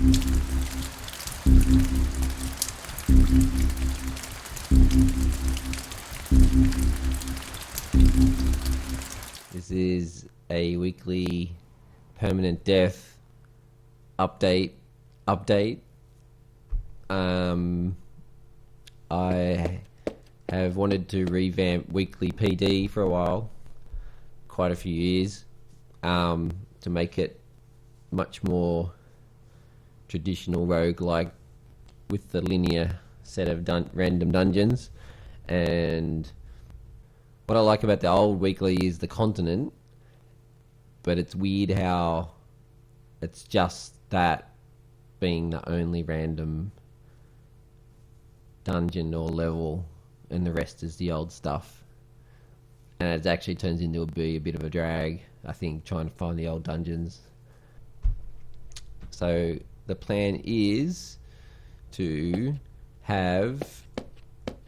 This is a weekly permanent death update. I have wanted to revamp weekly PD for a while, quite a few years, to make it much more traditional roguelike with the linear set of random dungeons. And what I like about the old weekly is the continent, but it's weird how it's just that being the only random dungeon or level, and the rest is the old stuff. And it actually turns into a bit of a drag, I think, trying to find the old dungeons. So the plan is to have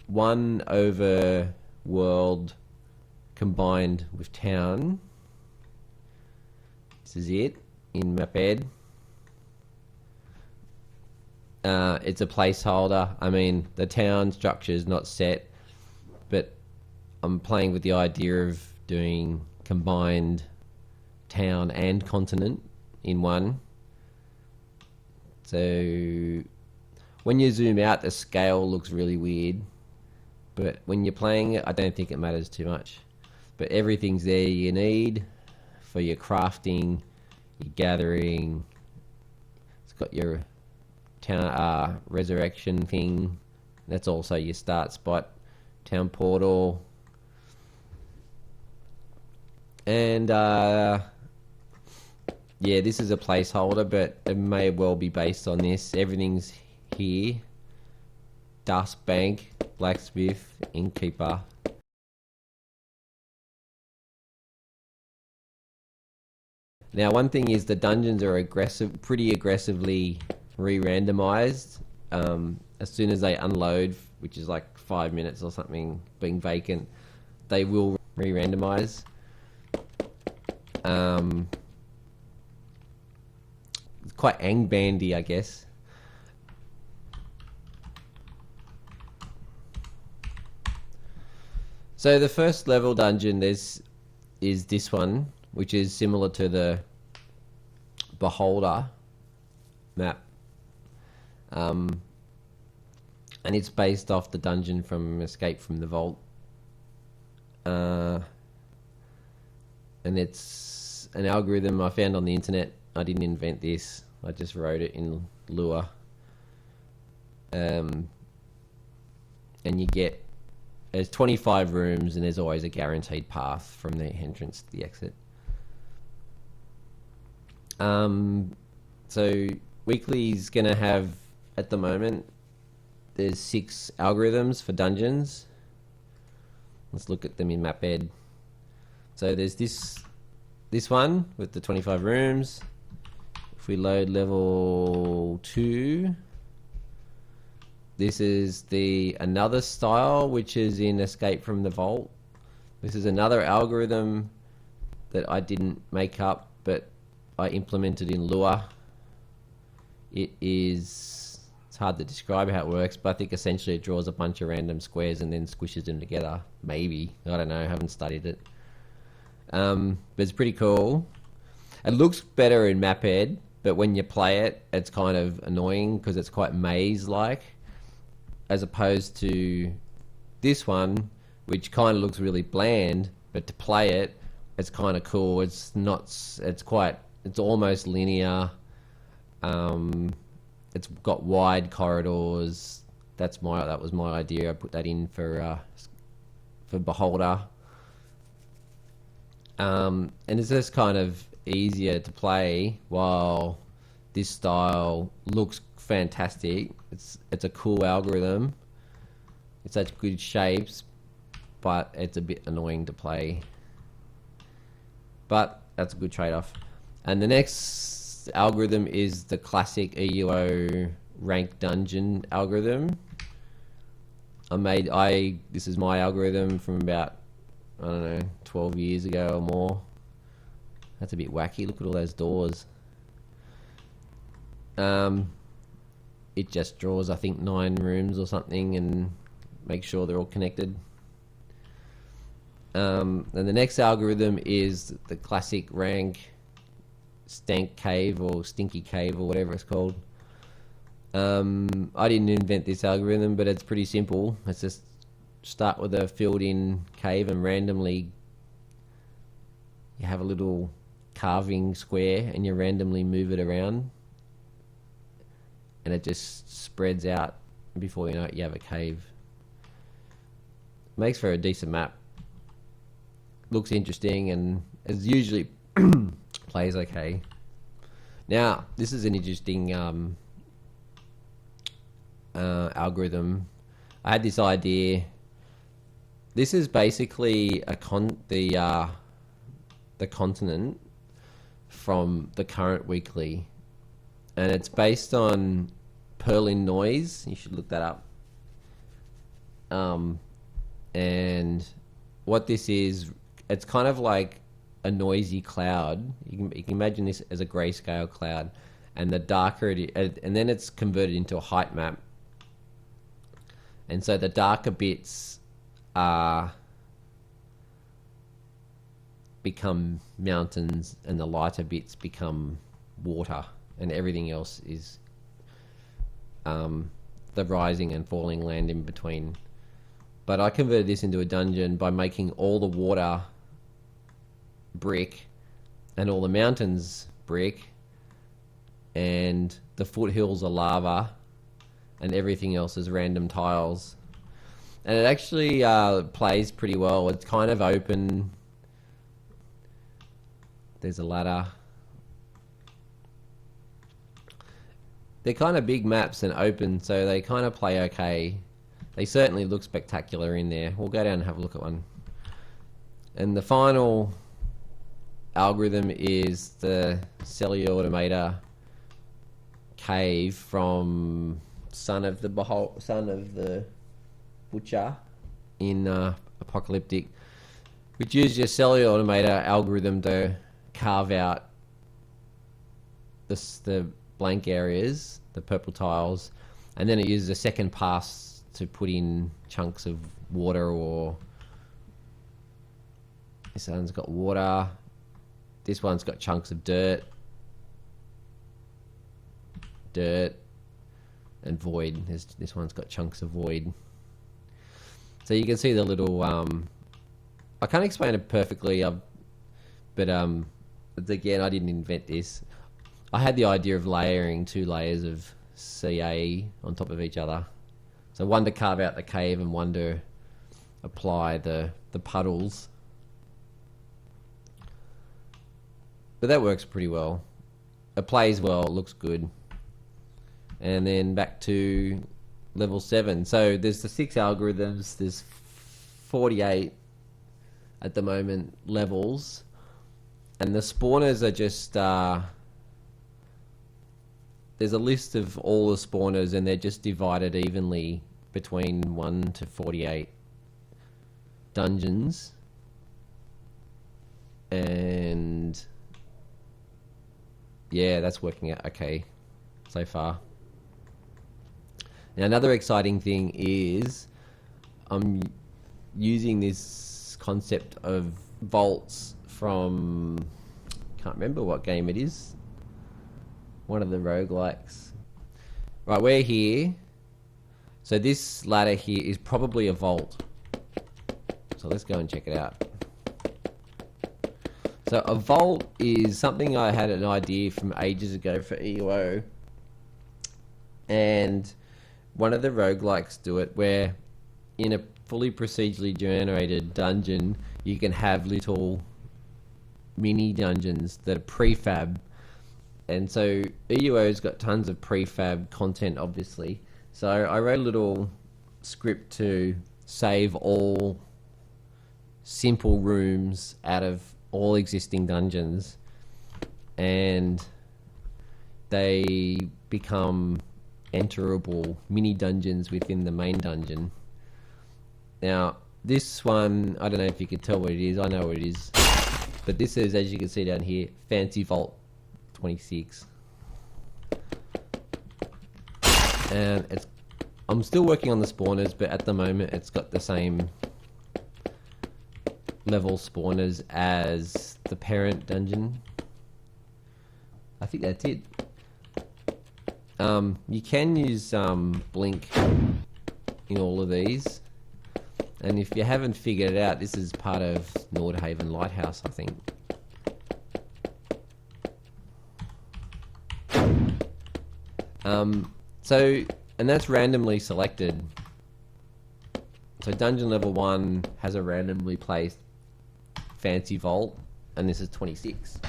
one overworld combined with town. This is it in map ed. It's a placeholder. I mean, the town structure is not set, but I'm playing with the idea of doing combined town and continent in one. So when you zoom out, the scale looks really weird, but when you're playing it, I don't think it matters too much. But everything's there you need for your crafting, your gathering. It's got your town resurrection thing. That's also your start spot, town portal, and yeah, this is a placeholder, but it may well be based on this. Everything's here: dust bank, blacksmith, innkeeper. Now, one thing is the dungeons are pretty aggressively re-randomized. As soon as they unload, which is like 5 minutes or something, being vacant, they will re-randomize. It's quite angbandy, I guess. So the first level dungeon is this one, which is similar to the Beholder map. And it's based off the dungeon from Escape from the Vault. And it's an algorithm I found on the internet. I didn't invent this. I just wrote it in Lua. And there's 25 rooms, and there's always a guaranteed path from the entrance to the exit. So weekly's gonna have, at the moment, there's 6 algorithms for dungeons. Let's look at them in map ed. So there's this one with the 25 rooms. If we load level 2, this is another style, which is in Escape from the Vault. This is another algorithm that I didn't make up, but I implemented in Lua. It's hard to describe how it works, but I think essentially it draws a bunch of random squares and then squishes them together. Maybe. I don't know. I haven't studied it. But it's pretty cool. It looks better in map ed, but when you play it, it's kind of annoying because it's quite maze-like, as opposed to this one, which kind of looks really bland, but to play it, it's kind of cool. It's almost linear. It's got wide corridors. That was my idea. I put that in for Beholder. And it's just kind of easier to play, while this style looks fantastic. It's a cool algorithm. It's such good shapes, but it's a bit annoying to play. But that's a good trade-off. And the next algorithm is the classic EUO rank dungeon algorithm. This is my algorithm from about, I don't know, 12 years ago or more. That's a bit wacky. Look at all those doors. It just draws, I think, 9 rooms or something and makes sure they're all connected. And the next algorithm is the classic rank stank cave or stinky cave or whatever it's called. I didn't invent this algorithm, but it's pretty simple. It's just start with a filled-in cave and randomly you have a little carving square and you randomly move it around and it just spreads out. Before you know it, you have a cave. Makes for a decent map. Looks interesting and is usually plays okay. Now, this is an interesting algorithm. I had this idea. This is basically the continent from the current weekly, and it's based on Perlin noise. You should look that up. And what this is, it's kind of like a noisy cloud. You can imagine this as a grayscale cloud, and the darker it is, and then it's converted into a height map. And so the darker bits become mountains, and the lighter bits become water, and everything else is the rising and falling land in between. But I converted this into a dungeon by making all the water brick and all the mountains brick, and the foothills are lava, and everything else is random tiles. And it actually plays pretty well. It's kind of open. There's a ladder. They're kind of big maps and open, so they kind of play okay. They certainly look spectacular in there. We'll go down and have a look at one. And the final algorithm is the Euotopia cave from Son of the Butcher in Apocalyptic, which uses your Euotopia algorithm to carve out the blank areas, the purple tiles, and then it uses a second pass to put in chunks of water. Or this one's got water, this one's got chunks of dirt and void. This one's got chunks of void. So you can see the little I can't explain it perfectly, but again, I didn't invent this. I had the idea of layering 2 layers of CA on top of each other. So one to carve out the cave and one to apply the puddles. But that works pretty well. It plays well, it looks good. And then back to level 7. So there's the 6 algorithms. There's 48 at the moment levels. And the spawners are just... there's a list of all the spawners, and they're just divided evenly between 1 to 48 dungeons. And yeah, that's working out okay so far. Now, another exciting thing is I'm using this concept of vaults from, can't remember what game it is, one of the roguelikes. Right, we're here. So this ladder here is probably a vault. So let's go and check it out. So a vault is something I had an idea from ages ago for EUO. And one of the roguelikes do it, where in a fully procedurally generated dungeon, you can have little mini dungeons that are prefab. And so EUO's got tons of prefab content, obviously. So I wrote a little script to save all simple rooms out of all existing dungeons, and they become enterable mini dungeons within the main dungeon. Now, this one, I don't know if you can tell what it is. I know what it is. But this is, as you can see down here, Fancy Vault 26. And I'm still working on the spawners, but at the moment it's got the same level spawners as the parent dungeon. I think that's it. You can use blink in all of these, and if you haven't figured it out, this is part of Nordhaven Lighthouse, I think. And that's randomly selected. So dungeon level 1 has a randomly placed fancy vault, and this is 26.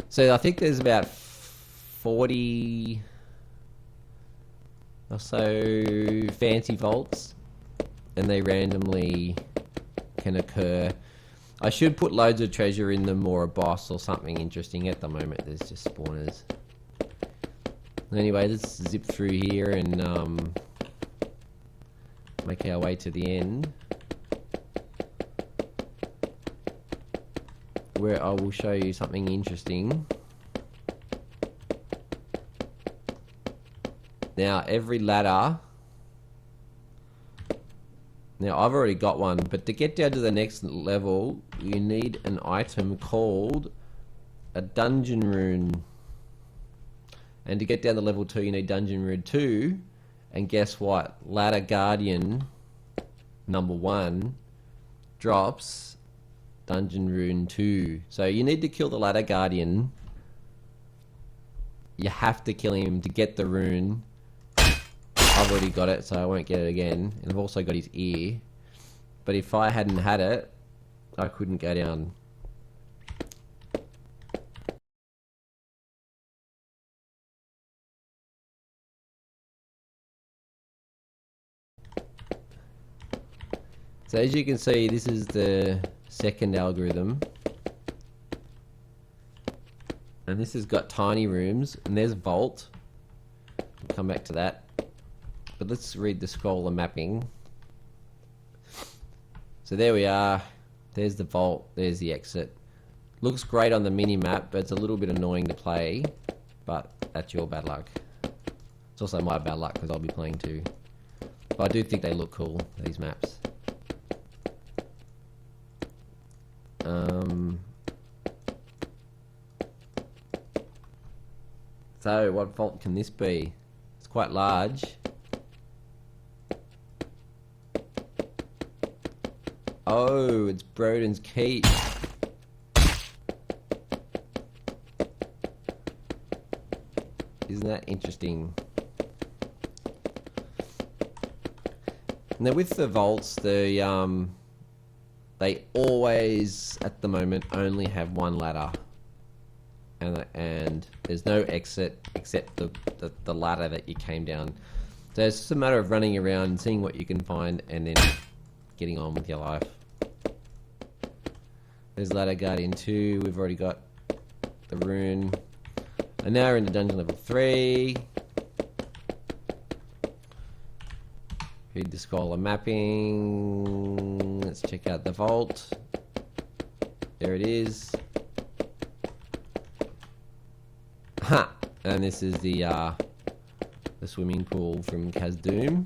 So I think there's about 40 or so fancy vaults, and they randomly can occur. I should put loads of treasure in them, or a boss or something interesting. At the moment there's just spawners. Anyway, let's zip through here and make our way to the end, where I will show you something interesting. Now, every ladder... Now, I've already got one, but to get down to the next level, you need an item called a dungeon rune. And to get down to level 2, you need dungeon rune 2. And guess what? Ladder Guardian number 1 drops dungeon rune 2. So you need to kill the Ladder Guardian. You have to kill him to get the rune. I've already got it, so I won't get it again. And I've also got his ear. But if I hadn't had it, I couldn't go down. So as you can see, this is the second algorithm. And this has got tiny rooms, and there's vault. We'll come back to that. But let's read the scroller mapping. So there we are. There's the vault. There's the exit. Looks great on the mini map, but it's a little bit annoying to play. But that's your bad luck. It's also my bad luck because I'll be playing too. But I do think they look cool, these maps. So what vault can this be? It's quite large. Oh, it's Broden's Keep. Isn't that interesting? Now with the vaults, they always, at the moment, only have one ladder. And there's no exit except the ladder that you came down. So it's just a matter of running around and seeing what you can find and then getting on with your life. There's Ladder Guardian 2, we've already got the rune. And now we're into dungeon level 3. Read the scroller mapping. Let's check out the vault. There it is. Ha! And this is the swimming pool from Khazad-dûm.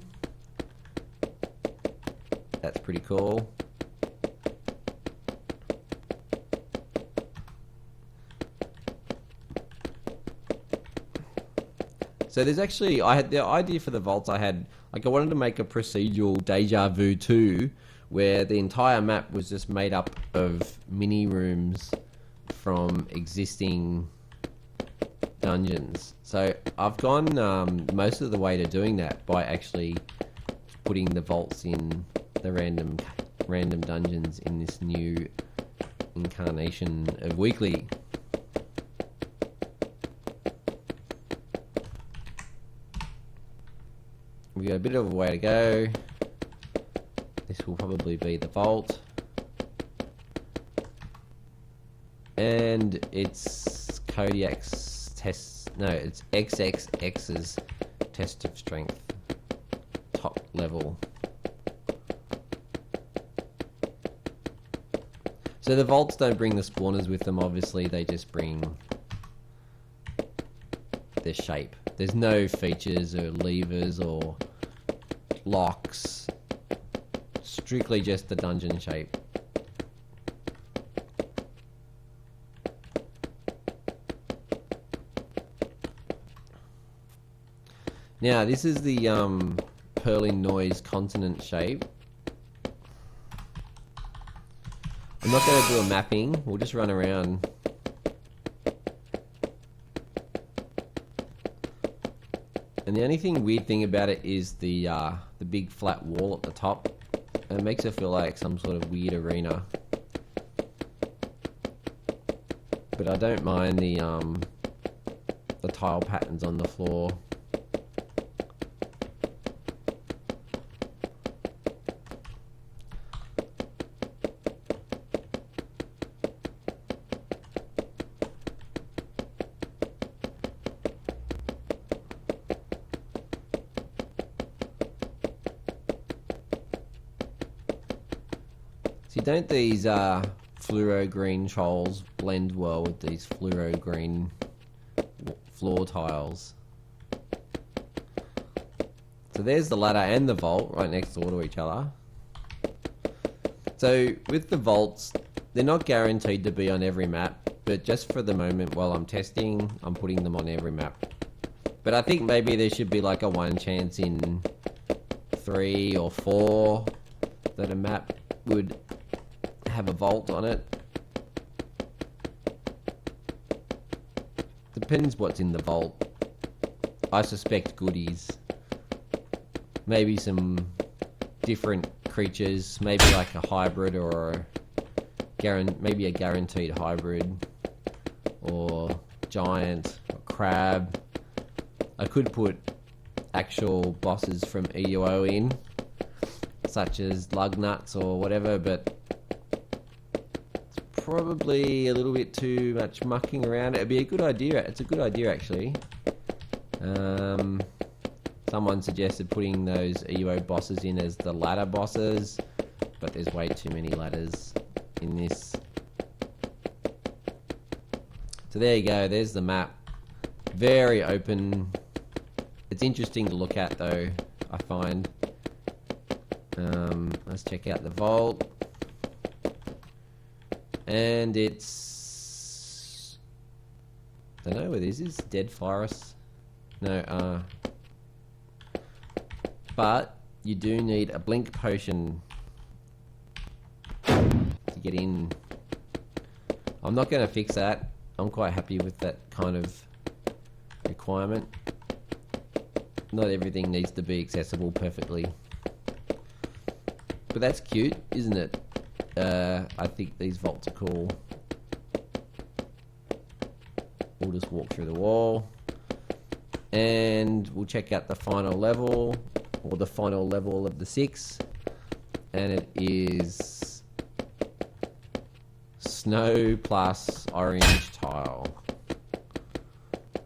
That's pretty cool. So there's actually, I had the idea for the vaults I wanted to make a procedural Deja Vu 2, where the entire map was just made up of mini rooms from existing dungeons. So I've gone most of the way to doing that by actually putting the vaults in the random dungeons in this new incarnation of Weekly. We've got a bit of a way to go. This will probably be the vault. And it's Kodiak's test. No, it's XXX's test of strength. Top level. So the vaults don't bring the spawners with them, obviously. They just bring the shape. There's no features or levers or locks. Strictly just the dungeon shape. Now this is the Purling Noise continent shape. I'm not going to do a mapping, we'll just run around. And the only weird thing about it is the big flat wall at the top. It makes it feel like some sort of weird arena. But I don't mind the tile patterns on the floor. See, don't these fluoro green trolls blend well with these fluoro green floor tiles? So there's the ladder and the vault right next door to each other. So with the vaults, they're not guaranteed to be on every map, but just for the moment while I'm testing, I'm putting them on every map. But I think maybe there should be like a 1 chance in 3 or 4 that a map would have a vault on it. Depends what's in the vault. I suspect goodies. Maybe some different creatures, maybe like a hybrid or maybe a guaranteed hybrid, or giant, or crab. I could put actual bosses from EUO in, such as lug nuts or whatever, but it's probably a little bit too much mucking around. It'd be a good idea. It's a good idea actually. Someone suggested putting those EUO bosses in as the ladder bosses, but there's way too many ladders in this. So there you go, there's the map. Very open. It's interesting to look at though, I find. Let's check out the vault. And it's... I don't know where this is. Dead forest. No, but you do need a blink potion to get in. I'm not going to fix that. I'm quite happy with that kind of requirement. Not everything needs to be accessible perfectly. But that's cute, isn't it? I think these vaults are cool. We'll just walk through the wall. And we'll check out the final level, or the final level of the 6. And it is snow plus orange tile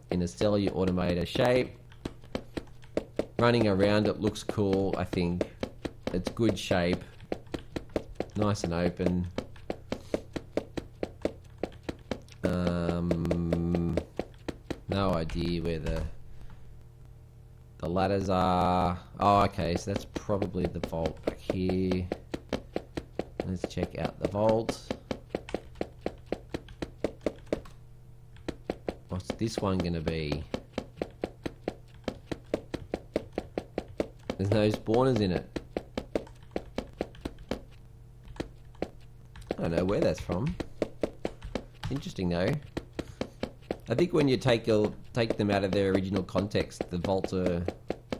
in a stellar automator shape. Running around it looks cool, I think. It's good shape. Nice and open. No idea where the ladders are. Oh, okay, so that's probably the vault back here. Let's check out the vault. What's this one gonna be? There's no spawners in it. I don't know where that's from. Interesting though. I think when you take them out of their original context, the vaults are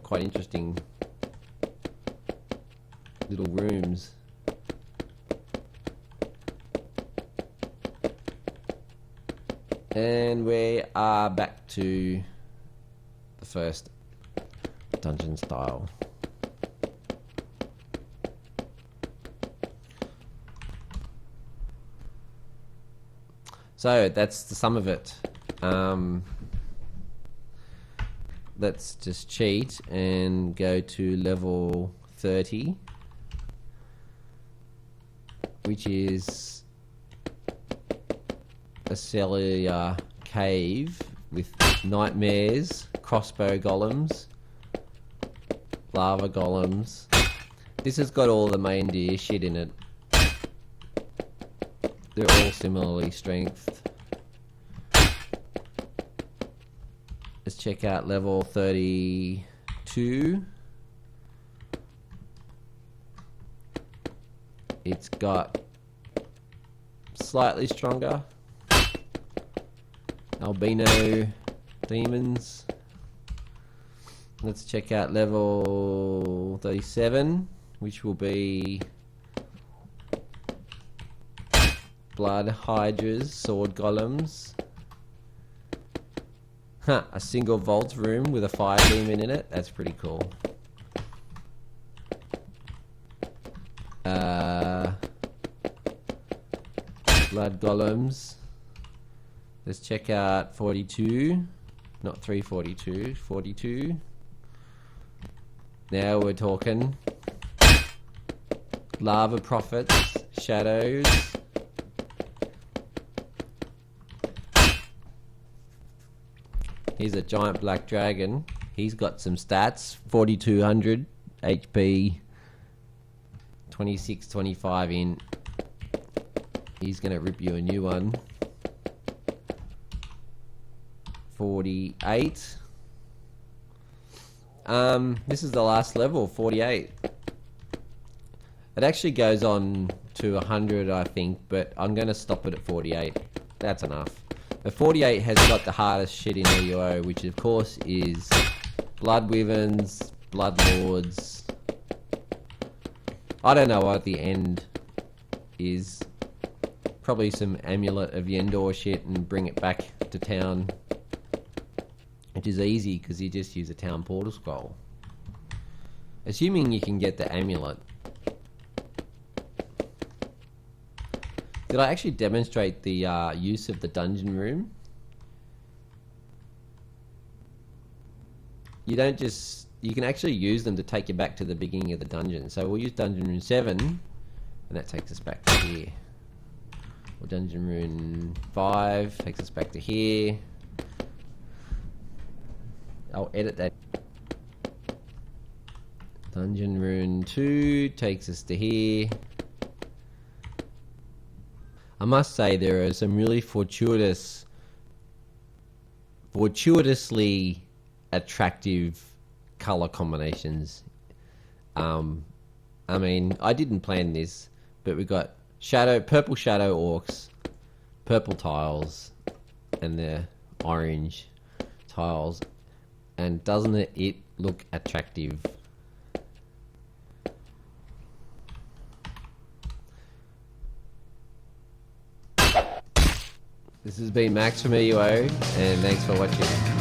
quite interesting little rooms. And we are back to the first dungeon style. So that's the sum of it. Let's just cheat and go to level 30, which is a cellular cave with nightmares, crossbow golems, lava golems. This has got all the main deer shit in it. They're all similarly strengthed. Let's check out level 32. It's got slightly stronger albino demons. Let's check out level 37, which will be blood hydras, sword golems. Huh, a single vault room with a fire demon in it. That's pretty cool. Blood golems. Let's check out 42. Not 342, 42. Now we're talking. Lava prophets, shadows. Here's a giant black dragon. He's got some stats. 4200 HP. 26, 25 in. He's going to rip you a new one. 48. This is the last level, 48. It actually goes on to 100, I think, but I'm going to stop it at 48. That's enough. The 48 has got the hardest shit in EUO, which of course is Blood Wyverns, Blood Lords. I don't know what the end is. Probably some Amulet of Yendor shit and bring it back to town. Which is easy because you just use a town portal scroll. Assuming you can get the amulet. Did I actually demonstrate the use of the dungeon room? You don't just... You can actually use them to take you back to the beginning of the dungeon. So we'll use dungeon room 7, and that takes us back to here. Or dungeon room 5 takes us back to here. I'll edit that. Dungeon room 2 takes us to here. I must say there are some really fortuitously attractive color combinations. I mean, I didn't plan this, but we got purple shadow orcs, purple tiles, and the orange tiles. And doesn't it look attractive? This has been Max from EUO, and thanks for watching.